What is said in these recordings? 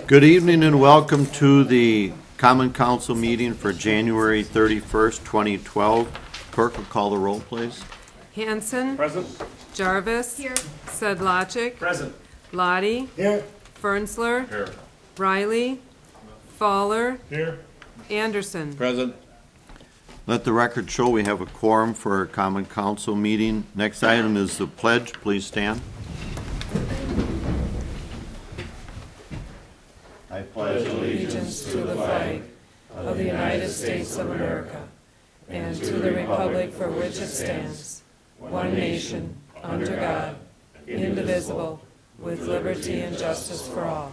Good evening and welcome to the Common Council meeting for January 31st, 2012. Clerk will call the roll, please. Hanson. Present. Jarvis. Here. Sedlacek. Present. Lottie. Here. Fernsler. Here. Riley. Fowler. Here. Anderson. Present. Let the record show we have a quorum for our Common Council meeting. Next item is the pledge. Please stand. I pledge Allegiance to the flag of the United States of America and to the republic for which it stands, one nation, under God, indivisible, with liberty and justice for all.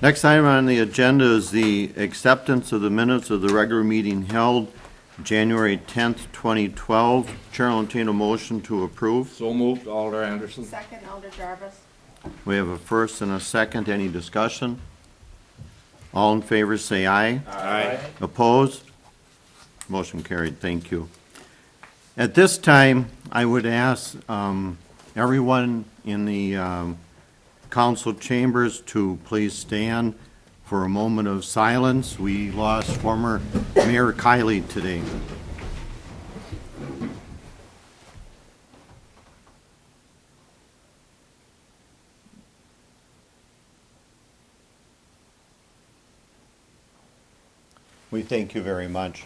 Next item on the agenda is the acceptance of the minutes of the regular meeting held January 10th, 2012. Chair will entertain a motion to approve. So moved, Alder Anderson. Second, Elder Jarvis. We have a first and a second. Any discussion? All in favor say aye. Aye. Opposed? Motion carried. Thank you. At this time, I would ask everyone in the council chambers to please stand for a moment of silence. We lost former Mayor Kiley today. We thank you very much.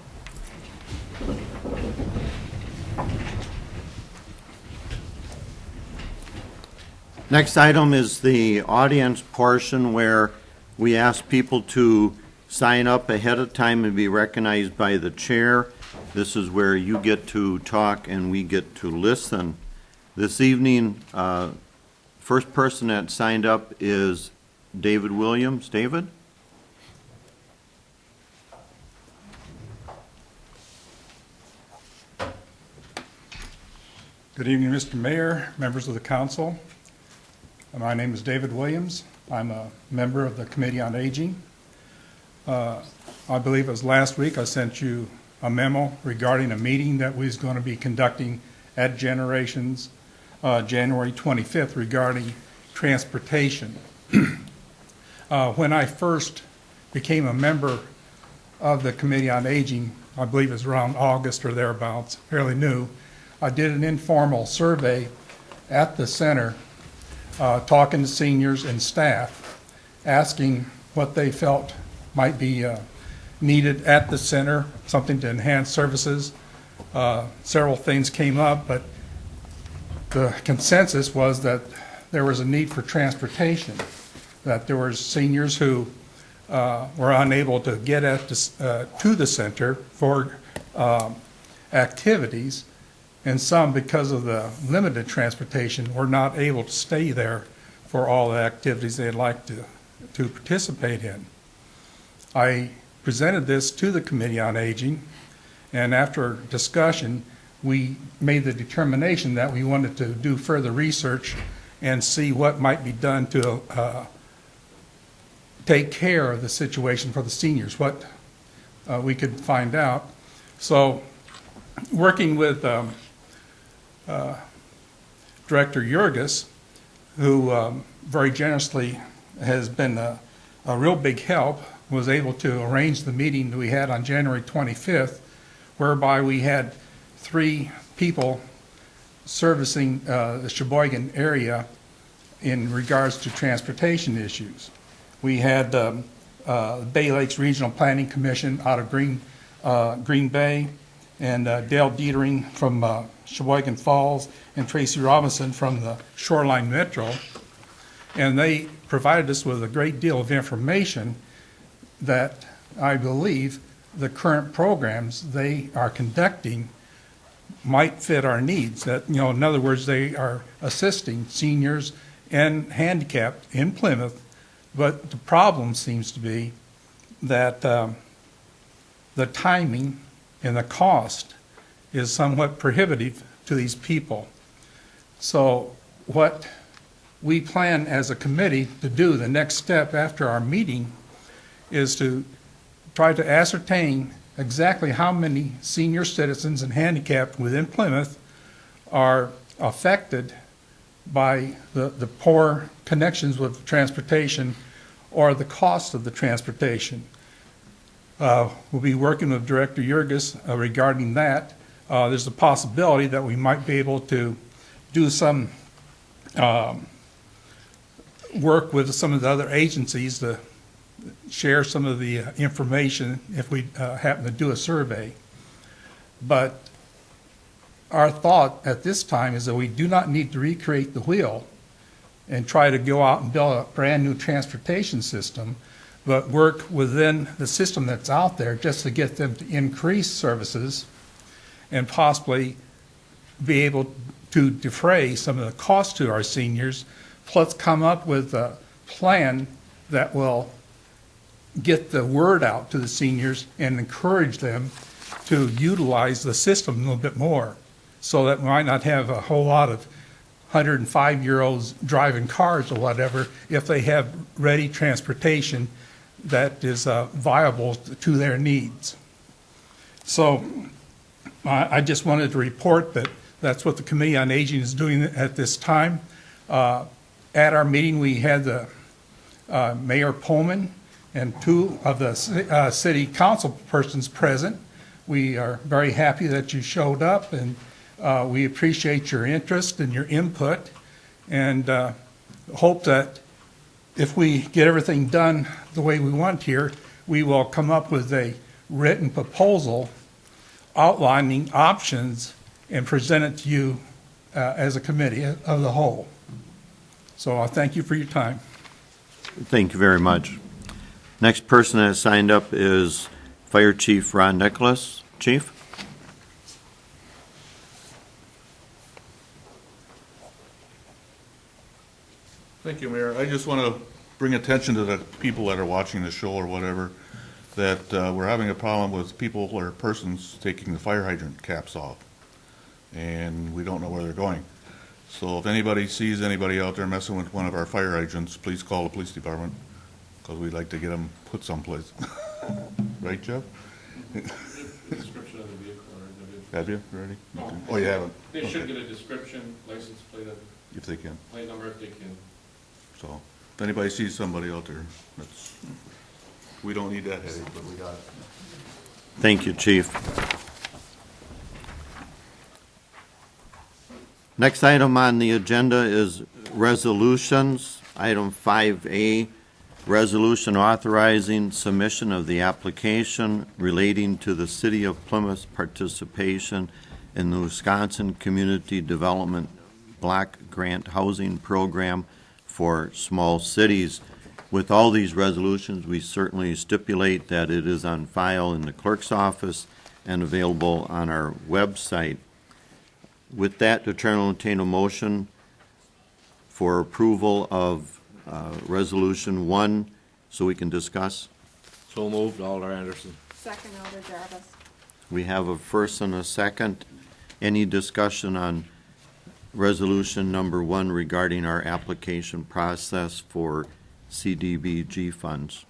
Next item is the audience portion where we ask people to sign up ahead of time and be recognized by the chair. This is where you get to talk and we get to listen. This evening, first person that signed up is David Williams. David? Good evening, Mr. Mayor, members of the council. My name is David Williams. I'm a member of the Committee on Aging. I believe it was last week I sent you a memo regarding a meeting that we was going to be conducting at Generations January 25th regarding transportation. When I first became a member of the Committee on Aging, I believe it was around August or thereabouts, fairly new, I did an informal survey at the center talking to seniors and staff, asking what they felt might be needed at the center, something to enhance services. Several things came up, but the consensus was that there was a need for transportation, that there were seniors who were unable to get to the center for activities, and some, because of the limited transportation, were not able to stay there for all the activities they'd like to participate in. I presented this to the Committee on Aging, and after discussion, we made the determination that we wanted to do further research and see what might be done to take care of the situation for the seniors, what we could find out. So, working with Director Jurgis, who very generously has been a real big help, was able to arrange the meeting that we had on January 25th, whereby we had 3 people servicing the Sheboygan area in regards to transportation issues. We had Bay Lakes Regional Planning Commission out of Green Bay, and Dale Dietering from Sheboygan Falls, and Tracy Robinson from the Shoreline Metro. And they provided us with a great deal of information that I believe the current programs they are conducting might fit our needs. That, you know, in other words, they are assisting seniors and handicapped in Plymouth, but the problem seems to be that the timing and the cost is somewhat prohibitive to these people. So what we plan as a committee to do, the next step after our meeting, is to try to ascertain exactly how many senior citizens and handicapped within Plymouth are affected by the poor connections with transportation or the cost of the transportation. We'll be working with Director Jurgis regarding that. There's a possibility that we might be able to do some work with some of the other agencies to share some of the information if we happen to do a survey. But our thought at this time is that we do not need to recreate the wheel and try to go out and build a brand new transportation system, but work within the system that's out there just to get them to increase services and possibly be able to defray some of the costs to our seniors, plus come up with a plan that will get the word out to the seniors and encourage them to utilize the system a little bit more, so that we might not have a whole lot of 105-year-olds driving cars or whatever if they have ready transportation that is viable to their needs. So I just wanted to report that that's what the Committee on Aging is doing at this time. At our meeting, we had the Mayor Pullman and two of the city council persons present. We are very happy that you showed up, and we appreciate your interest and your input, and hope that if we get everything done the way we want here, we will come up with a written proposal outlining options and present it to you as a committee of the whole. So I thank you for your time. Thank you very much. Next person that has signed up is Fire Chief Ron Nicholas. Chief? Thank you, Mayor. I just want to bring attention to the people that are watching the show or whatever, that we're having a problem with people or persons taking the fire hydrant caps off, and we don't know where they're going. So if anybody sees anybody out there messing with one of our fire hydrants, please call the police department, because we'd like to get them put someplace. Right, Jeff? Description of the vehicle or individual. Have you already? No. Oh, you haven't? They should get a description, license plate, If they can. plate number if they can. So if anybody sees somebody out there, that's, we don't need that headache, but we got it. Thank you, Chief. Next item on the agenda is resolutions. Item 5A, resolution authorizing submission of the application relating to the City of Plymouth's participation in the Wisconsin Community Development Block Grant Housing Program for small cities. With all these resolutions, we certainly stipulate that it is on file in the clerk's office and available on our website. With that, the chair will entertain a motion for approval of Resolution 1 so we can discuss. So moved, Alder Anderson. Second, Elder Jarvis. We have a first and a second. Any discussion on Resolution number 1 regarding our application process for CDBG funds?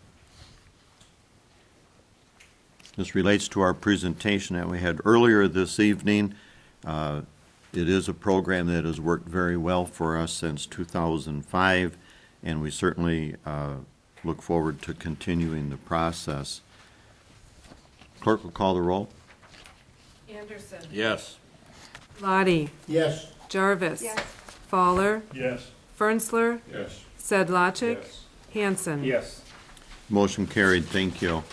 This relates to our presentation that we had earlier this evening. It is a program that has worked very well for us since 2005, and we certainly look forward to continuing the process. Clerk will call the roll. Anderson. Yes. Lottie. Yes. Jarvis. Yes. Fowler. Yes. Fernsler. Yes. Sedlacek. Hanson. Yes. Motion carried. Thank you.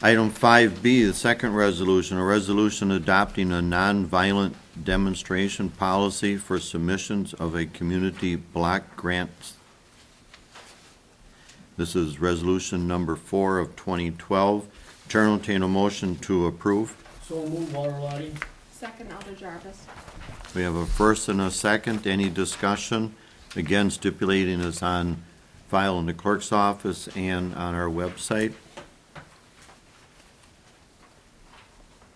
Item 5B, the second resolution, a resolution adopting a nonviolent demonstration policy for submissions of a community block grant. This is resolution number 4 of 2012. Chair will entertain a motion to approve. So move, Alder Lottie. Second, Elder Jarvis. We have a first and a second. Any discussion? Again, stipulating is on file in the clerk's office and on our website.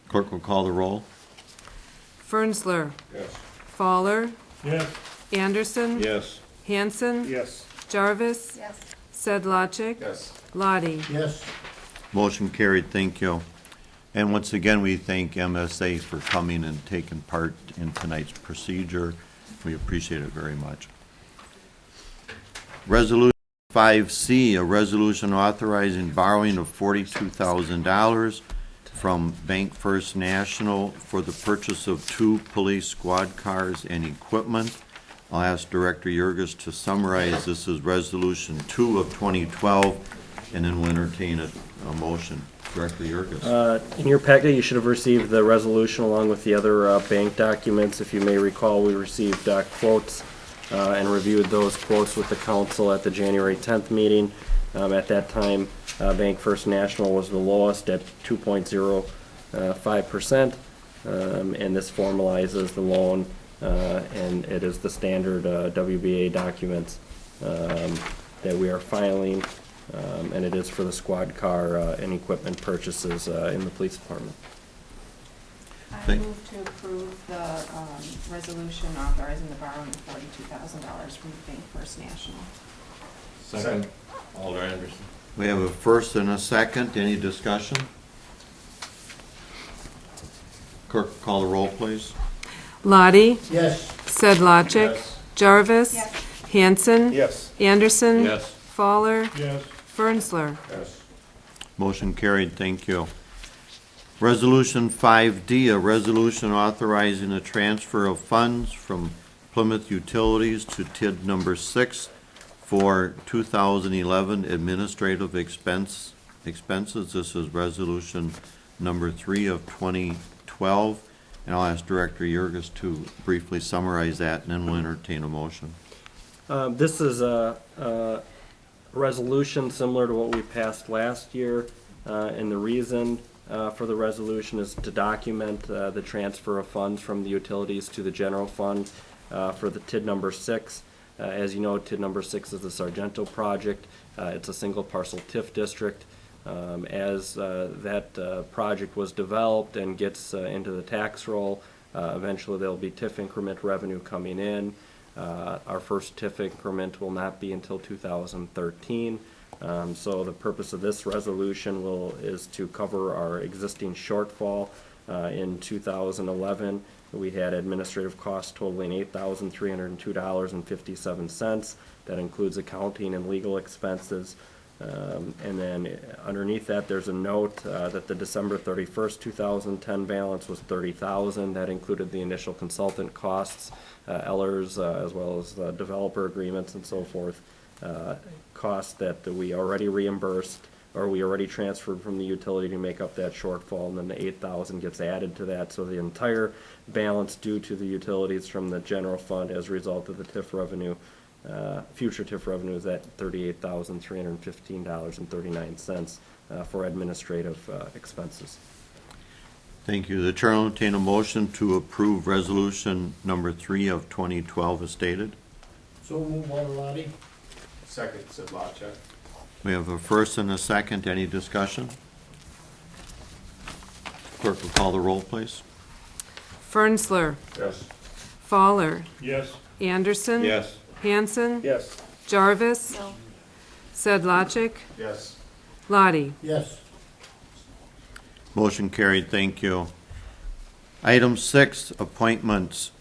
Clerk will call the roll. Fernsler. Yes. Fowler. Yes. Anderson. Yes. Hanson. Yes. Jarvis. Yes. Sedlacek. Yes. Lottie. Yes. Motion carried. Thank you. And once again, we thank MSA for coming and taking part in tonight's procedure. We appreciate it very much. Resolution 5C, a resolution authorizing borrowing of $42,000 from Bank First National for the purchase of 2 police squad cars and equipment. I'll ask Director Yurgis to summarize. This is Resolution 2 of 2012, and then we'll entertain a motion. Director Yurgis. In your packet, you should have received the resolution along with the other bank documents. If you may recall, we received quotes and reviewed those quotes with the council at the January 10th meeting. At that time, Bank First National was the lowest at 2.05%, and this formalizes the loan, and it is the standard WBA documents that we are filing, and it is for the squad car and equipment purchases in the police department. I Thank- move to approve the resolution authorizing the borrowing of $42,000 from Bank First National. Second. Alder Anderson. We have a first and a second. Any discussion? Clerk, call the roll, please. Lottie? Yes. Sedlacek? Yes. Jarvis? Yes. Hanson? Yes. Anderson? Yes. Fowler? Yes. Fernsler? Yes. Motion carried. Thank you. Resolution 5D, a resolution authorizing a transfer of funds from Plymouth Utilities to TID number 6 for 2011 administrative expenses. This is Resolution number 3 of 2012. And I'll ask Director Yurgis to briefly summarize that, and then we'll entertain a motion. This is a resolution similar to what we passed last year, and the reason for the resolution is to document the transfer of funds from the utilities to the general fund for the TID number 6. As you know, TID number 6 is the Sargento project. It's a single parcel TIF district. As that project was developed and gets into the tax roll, eventually there'll be TIF increment revenue coming in. Our first TIF increment will not be until 2013. So the purpose of this resolution is to cover our existing shortfall. In 2011, we had administrative costs totaling $8,302.57. That includes accounting and legal expenses. And then underneath that, there's a note that the December 31st, 2010 balance was $30,000. That included the initial consultant costs, Ellers, as well as developer agreements and so forth. Costs that we already reimbursed, or we already transferred from the utility to make up that shortfall, and then the $8,000 gets added to that. So the entire balance due to the utilities from the general fund as a result of the TIF revenue, future TIF revenue, is at $38,315.39 for administrative expenses. Thank you. The Chair will entertain a motion to approve Resolution number 3 of 2012 as stated. So move on, Lottie. Second, Sedlacek. We have a first and a second. Any discussion? Clerk will call the roll, please. Fernsler? Yes. Fowler? Yes. Anderson? Yes. Hanson? Yes. Jarvis? No. Sedlacek? Yes. Lottie? Yes. Motion carried. Thank you. Item 6, appointments.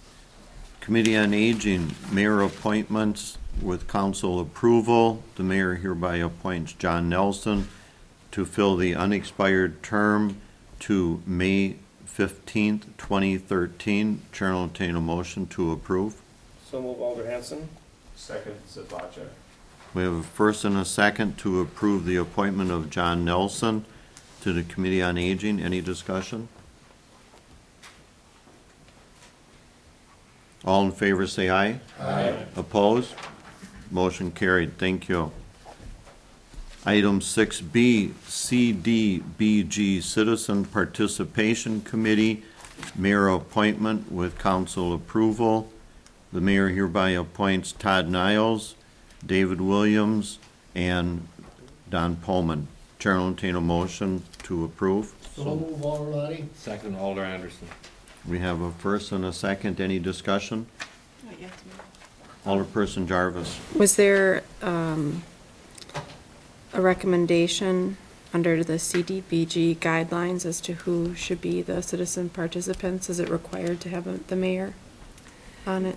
Committee on Aging, mayor appointments with council approval. The mayor hereby appoints John Nelson to fill the unexpired term to May 15th, 2013. Chair will entertain a motion to approve. So move Alder Hanson. Second, Sedlacek. We have a first and a second to approve the appointment of John Nelson to the Committee on Aging. Any discussion? All in favor say aye. Aye. Opposed? Motion carried. Thank you. Item 6B, CDBG Citizen Participation Committee, mayor appointment with council approval. The mayor hereby appoints Todd Niles, David Williams, and Don Pullman. Chair will entertain a motion to approve. So move on, Lottie. Second. Alder Anderson. We have a first and a second. Any discussion? Not yet. Alderperson Jarvis. Was there a recommendation under the CDBG guidelines as to who should be the citizen participants? Is it required to have the mayor on it?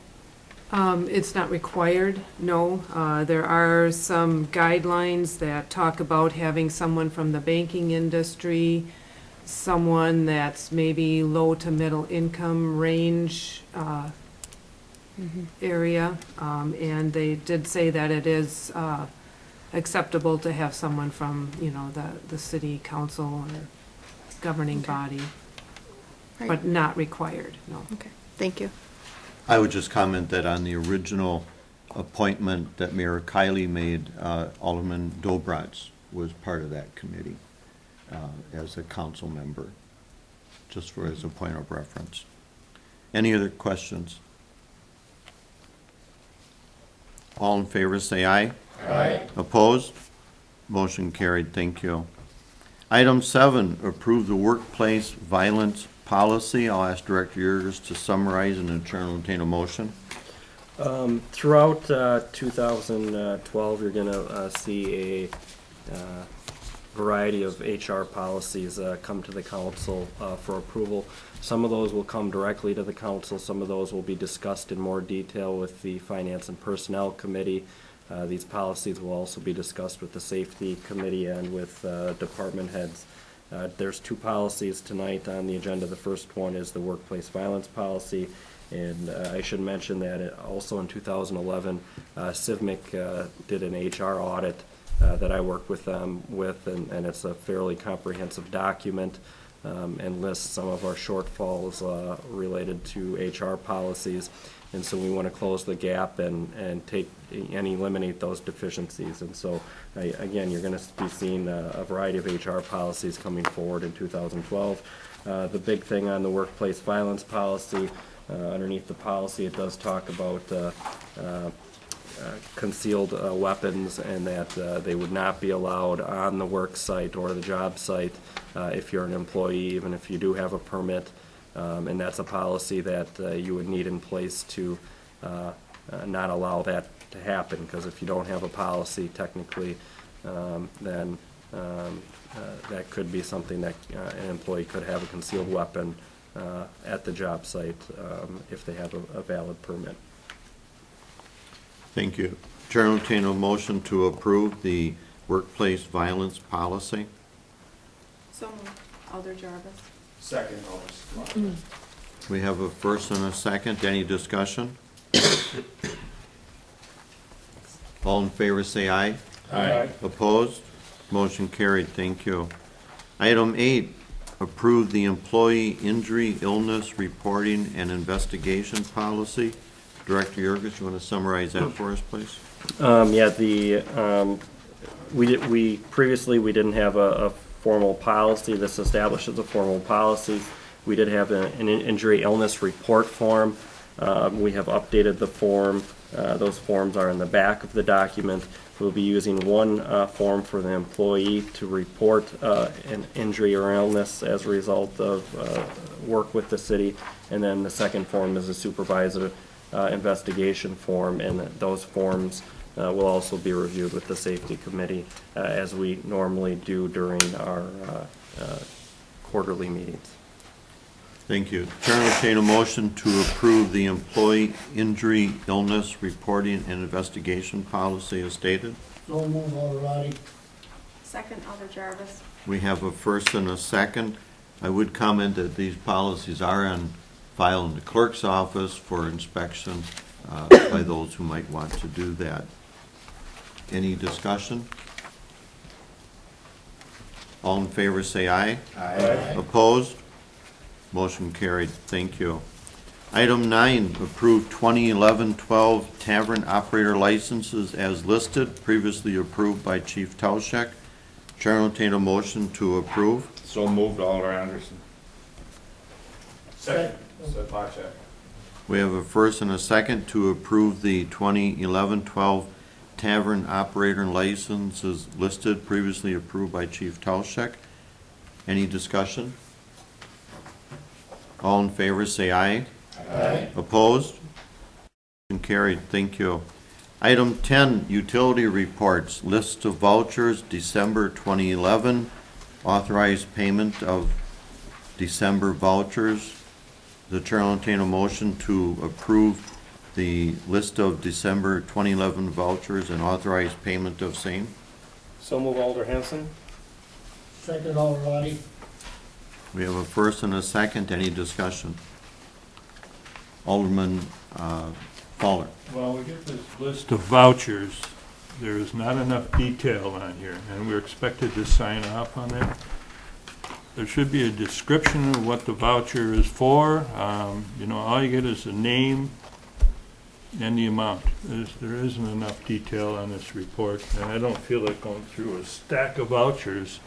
It's not required, no. There are some guidelines that talk about having someone from the banking industry, someone that's maybe low to middle income range area. And they did say that it is acceptable to have someone from, the city council or governing body, Right. but not required, no. Okay, thank you. I would just comment that on the original appointment that Mayor Kiley made, Alderman Dobratz was part of that committee as a council member, just as a point of reference. Any other questions? All in favor, say aye. Aye. Opposed? Motion carried. Thank you. Item 7, approve the workplace violence policy. I'll ask Director Yerges to summarize and in turn entertain a motion. Throughout 2012, you're going to see a variety of HR policies come to the council for approval. Some of those will come directly to the council. Some of those will be discussed in more detail with the Finance and Personnel Committee. These policies will also be discussed with the Safety Committee and with department heads. There's 2 policies tonight on the agenda. The first one is the workplace violence policy. And I should mention that also in 2011, CIVMIC did an HR audit that I worked with them with, and it's a fairly comprehensive document and lists some of our shortfalls related to HR policies. And so we want to close the gap and take and eliminate those deficiencies. And so, again, you're going to be seeing a variety of HR policies coming forward in 2012. The big thing on the workplace violence policy, underneath the policy, it does talk about concealed weapons, and that they would not be allowed on the work site or the job site if you're an employee, even if you do have a permit. And that's a policy that you would need in place to not allow that to happen, because if you don't have a policy technically, then that could be something that an employee could have a concealed weapon at the job site if they have a valid permit. Thank you. Chair will entertain a motion to approve the workplace violence policy. So moved. Alder Jarvis. Second, Alder. We have a first and a second. Any discussion? All in favor, say aye. Aye. Opposed? Motion carried. Thank you. Item 8, approve the employee injury, illness, reporting, and investigation policy. Director Yerges, you want to summarize that for us, please? We previously didn't have a formal policy. This establishes a formal policy. We did have an injury illness report form. We have updated the form. Those forms are in the back of the document. We'll be using one form for the employee to report an injury or illness as a result of work with the city, and then the second form is a supervisor investigation form, and those forms will also be reviewed with the Safety Committee as we normally do during our quarterly meetings. Thank you. Chair will entertain a motion to approve the employee injury, illness, reporting, and investigation policy as stated. So move, Alder Roddy. Second, Alder Jarvis. We have a first and a second. I would comment that these policies are on file in the clerk's office for inspection by those who might want to do that. Any discussion? All in favor say aye. Aye. Opposed? Motion carried. Thank you. Item 9, approve 2011-12 tavern operator licenses as listed, previously approved by Chief Tauschek. Chair will entertain a motion to approve. So moved, Alder Anderson. Second, Sedlacek. We have a first and a second to approve the 2011-12 tavern operator licenses listed, previously approved by Chief Tauschek. Any discussion? All in favor say aye. Aye. Opposed? Motion carried. Thank you. Item 10, utility reports. List of vouchers, December 2011, authorize payment of December vouchers. The chair will entertain a motion to approve the list of December 2011 vouchers and authorize payment of same. So move Alder Hanson. Second, Alder. We have a first and a second. Any discussion? Alderman Fowler. Well, we get this list of vouchers, there is not enough detail on here, and we're expected to sign off on that. There should be a description of what the voucher is for. You know, all you get is the name and the amount. There isn't enough detail on this report, and I don't feel like going through a stack of vouchers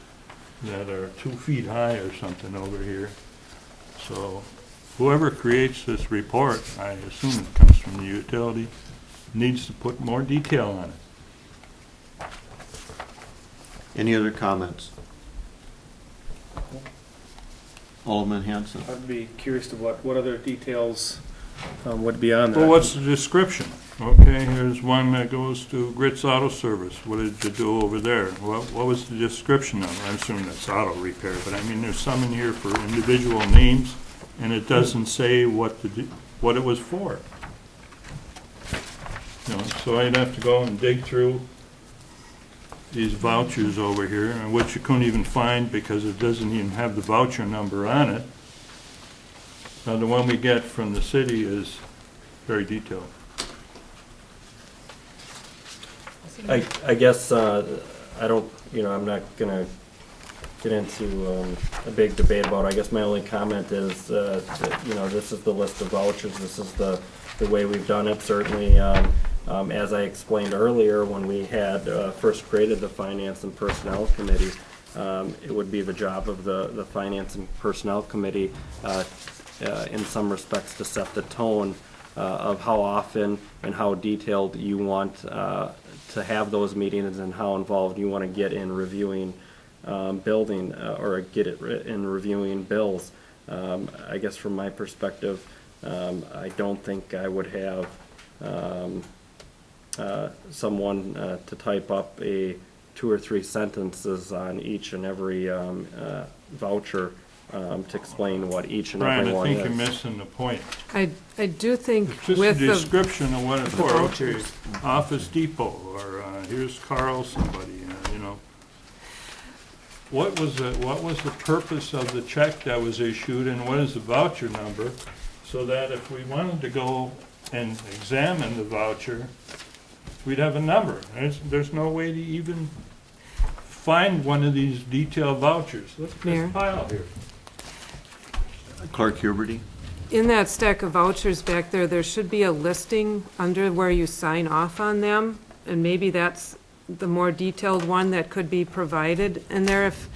that are 2 feet high or something over here. So whoever creates this report, I assume it comes from the utility, needs to put more detail on it. Any other comments? Alderman Hanson. I'd be curious to what other details would be on there. Well, what's the description? Okay, here's one that goes to Grits Auto Service. What did you do over there? What was the description of it? I'm assuming that's auto repair, but I mean, there's some in here for individual names, and it doesn't say what it was for. You know, so I'd have to go and dig through these vouchers over here, and which you couldn't even find because it doesn't even have the voucher number on it. Now, the one we get from the city is very detailed. I guess, I don't, you know, I'm not gonna get into a big debate about it. I guess my only comment is, that, you know, this is the list of vouchers, this is the way we've done it. Certainly, as I explained earlier, when we had first created the Finance and Personnel Committee, it would be the job of the Finance and Personnel Committee, in some respects, to set the tone of how often and how detailed you want to have those meetings and how involved you want to get in reviewing building or get it in reviewing bills. I guess from my perspective, I don't think I would have someone to type up a 2 or 3 sentences on each and every voucher to explain what each and every one is. Brian, I think you're missing the point. I do think It's just a with the, description of what it's for. Okay, vouchers. Office Depot, or here's Carl somebody, you know. What was the purpose of the check that was issued, and what is the voucher number? So that if we wanted to go and examine the voucher, we'd have a number. There's no way to even find one of these detailed vouchers. Look at Mayor? this pile here. Clerk Huberty. in that stack of vouchers back there, there should be a listing under where you sign off on them, and maybe that's the more detailed one that could be provided in there. If,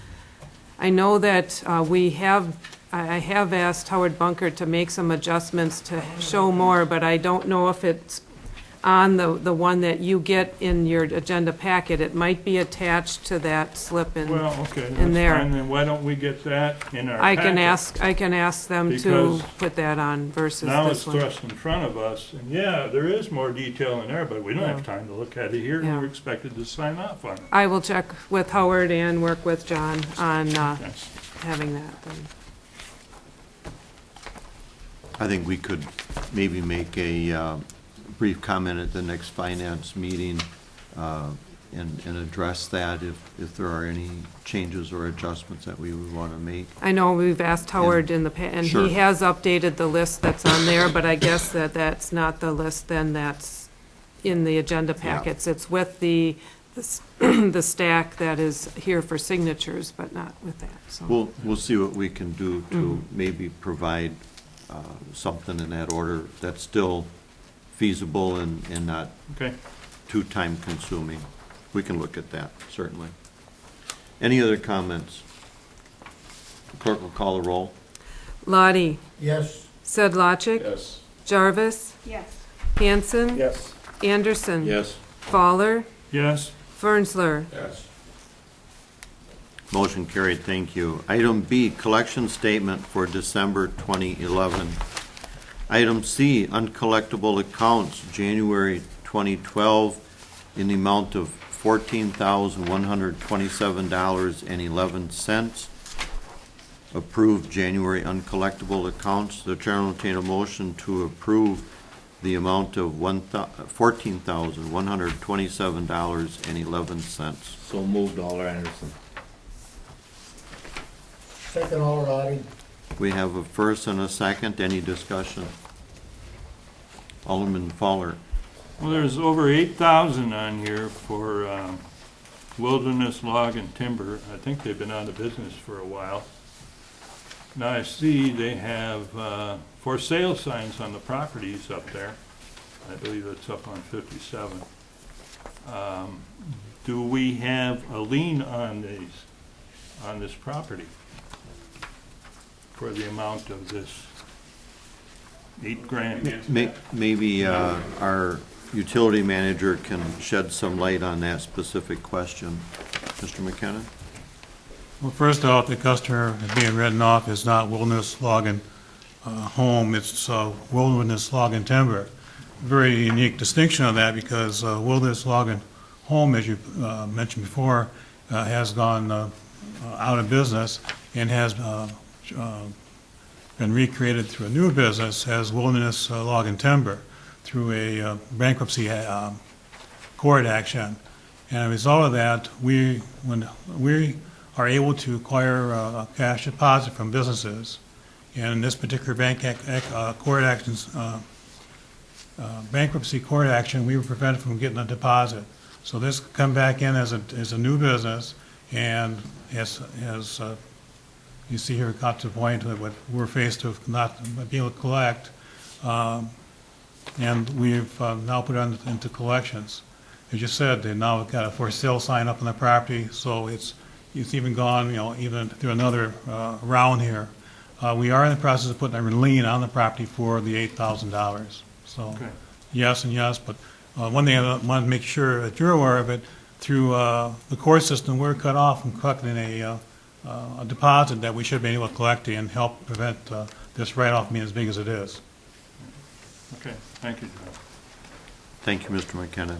I know that I have asked Howard Bunker to make some adjustments to show more, but I don't know if it's on the one that you get in your agenda packet. It might be attached to that slip in. Well, okay, that's in there. fine, then why don't we get that in our I can packet? ask them to Because put that on versus Now it's this one. thrust in front of us, and yeah, there is more detail in there, but we don't have time to look at it here, and Yeah. we're expected to sign off on it. I will check with Howard and work with John on Yes. having that then. I think we could maybe make a brief comment at the next finance meeting and address that if there are any changes or adjustments that we would want to make. I know we've asked Howard in the past, and Sure. he has updated the list that's on there, but I guess that's not the list then that's in the agenda packets. It's with the stack that is here for signatures, but not with that, so. We'll see what we can do to maybe provide something in that order that's still feasible and not Okay. too time-consuming. We can look at that, certainly. Any other comments? Clerk will call the roll. Lottie, Yes. Sedlacek, Yes. Jarvis, Yes. Hanson, Yes. Anderson. Yes. Fowler, Yes, Fernsler. Yes. Motion carried, thank you. Item B, collection statement for December 2011. Item C, uncollectible accounts, January 2012, in the amount of $14,127.11. Approved January uncollectible accounts. The chair will entertain a motion to approve the amount of $14,127.11. So moved, Alder Anderson. Second, Alder. We have a first and a second. Any discussion? Alderman Fowler. Well, there's over 8,000 on here for Wilderness Log and Timber. I think they've been out of business for a while. Now I see they have for sale signs on the properties up there. I believe it's up on 57. Do we have a lien on this property for the amount of this $8,000? Maybe our utility manager can shed some light on that specific question. Mr. McKenna? Well, first off, the customer being written off is not Wilderness Log and Home, it's Wilderness Log and Timber. Very unique distinction of that because Wilderness Log and Home, as you mentioned before, has gone out of business and has been recreated through a new business as Wilderness Log and Timber through a bankruptcy court action. And as a result of that, when we are able to acquire a cash deposit from businesses. And in this particular bankruptcy court action, we were prevented from getting a deposit. So this come back in as a new business, and as you see here, got to the point that what we're faced with not being able to collect, and we've now put it into collections. As you said, they now got a for sale sign up on the property, so it's even gone, even through another round here. We are in the process of putting a lien on the property for the $8,000. So, okay. Yes and yes, but one thing I want to make sure that you're aware of it, through the court system, we're cut off from collecting a deposit that we should be able to collect and help prevent this write-off being as big as it is. Okay, thank you, John. Thank you, Mr. McKenna.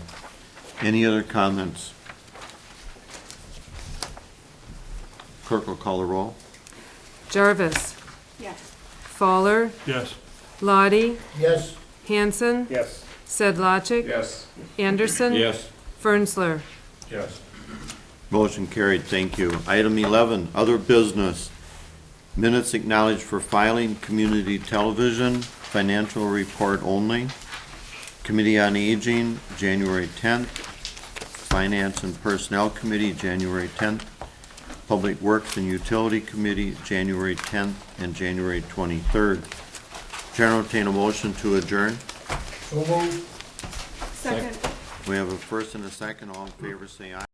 Any other comments? Clerk will call the roll. Jarvis. Yes. Fowler. Yes. Lottie. Yes. Hanson. Yes. Sedlacek. Yes. Anderson. Yes. Fernsler. Yes. Motion carried, thank you. Item 11, other business. Minutes acknowledged for filing, community television, financial report only. Committee on Aging, January 10th. Finance and Personnel Committee, January 10th. Public Works and Utility Committee, January 10th and January 23rd. Chair will entertain a motion to adjourn. So moved. Second. We have a first and a second. All in favor say aye.